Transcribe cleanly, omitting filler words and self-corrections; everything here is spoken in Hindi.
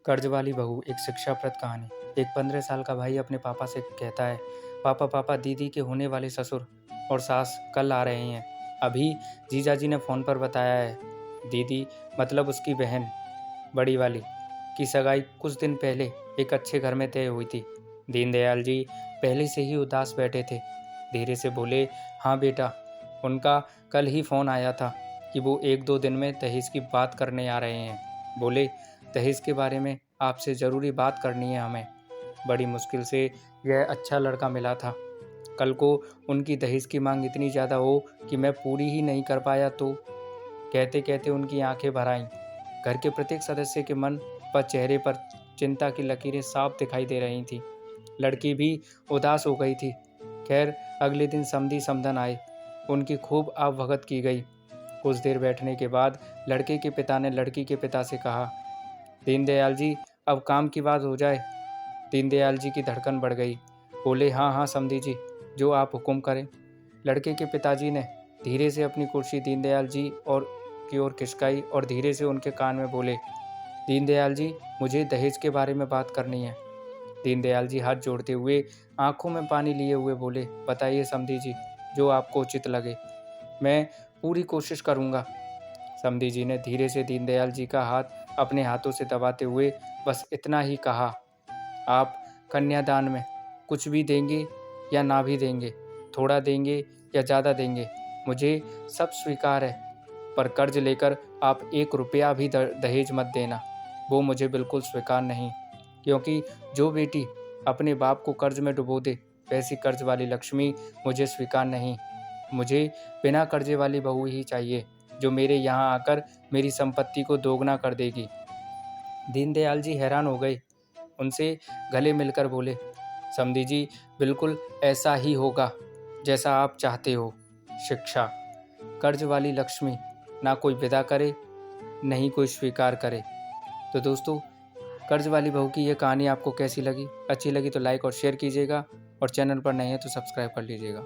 कर्ज वाली बहू एक शिक्षाप्रद कहानी। एक 15 साल का भाई अपने पापा से कहता है, पापा पापा दीदी के होने वाले ससुर और सास कल आ रहे हैं। अभी जीजाजी ने फ़ोन पर बताया है। दीदी मतलब उसकी बहन बड़ी वाली की सगाई कुछ दिन पहले एक अच्छे घर में तय हुई थी। दीनदयाल जी पहले से ही उदास बैठे थे। धीरे से बोले, हाँ बेटा, उनका कल ही फ़ोन आया था कि वो 1-2 दिन में दहेज की बात करने आ रहे हैं। बोले, दहेज के बारे में आपसे ज़रूरी बात करनी है हमें। बड़ी मुश्किल से यह अच्छा लड़का मिला था। कल को उनकी दहेज की मांग इतनी ज़्यादा हो कि मैं पूरी ही नहीं कर पाया तो। कहते कहते उनकी आंखें भर आईं। घर के प्रत्येक सदस्य के मन पर चेहरे पर चिंता की लकीरें साफ दिखाई दे रही थीं। लड़की भी उदास हो गई थी। खैर, अगले दिन समधी समधन आए। उनकी खूब आवभगत की गई। कुछ देर बैठने के बाद लड़के के पिता ने लड़की के पिता से कहा, दीनदयाल जी, अब काम की बात हो जाए। दीनदयाल जी की धड़कन बढ़ गई। बोले, हाँ हाँ समधी जी, जो आप हुक्म करें। लड़के के पिताजी ने धीरे से अपनी कुर्सी दीनदयाल जी की ओर खिसकाई और धीरे से उनके कान में बोले, दीनदयाल जी, मुझे दहेज के बारे में बात करनी है। दीनदयाल जी हाथ जोड़ते हुए आंखों में पानी लिए हुए बोले, बताइए समधी जी, जो आपको उचित लगे। मैं पूरी कोशिश करूँगा। समधी जी ने धीरे से दीनदयाल जी का हाथ अपने हाथों से दबाते हुए बस इतना ही कहा, आप कन्यादान में कुछ भी देंगे या ना भी देंगे, थोड़ा देंगे या ज़्यादा देंगे, मुझे सब स्वीकार है, पर कर्ज लेकर आप 1 रुपया भी दहेज मत देना, वो मुझे बिल्कुल स्वीकार नहीं। क्योंकि जो बेटी अपने बाप को कर्ज में डुबो दे, वैसी कर्ज वाली लक्ष्मी मुझे स्वीकार नहीं। मुझे बिना कर्जे वाली बहू ही चाहिए, जो मेरे यहाँ आकर मेरी संपत्ति को दोगुना कर देगी। दीनदयाल जी हैरान हो गए। उनसे गले मिलकर बोले, समधी जी, बिल्कुल ऐसा ही होगा जैसा आप चाहते हो। शिक्षा, कर्ज वाली लक्ष्मी ना कोई विदा करे, नहीं कोई स्वीकार करे। तो दोस्तों, कर्ज वाली बहू की ये कहानी आपको कैसी लगी? अच्छी लगी तो लाइक और शेयर कीजिएगा और चैनल पर नए हैं तो सब्सक्राइब कर लीजिएगा।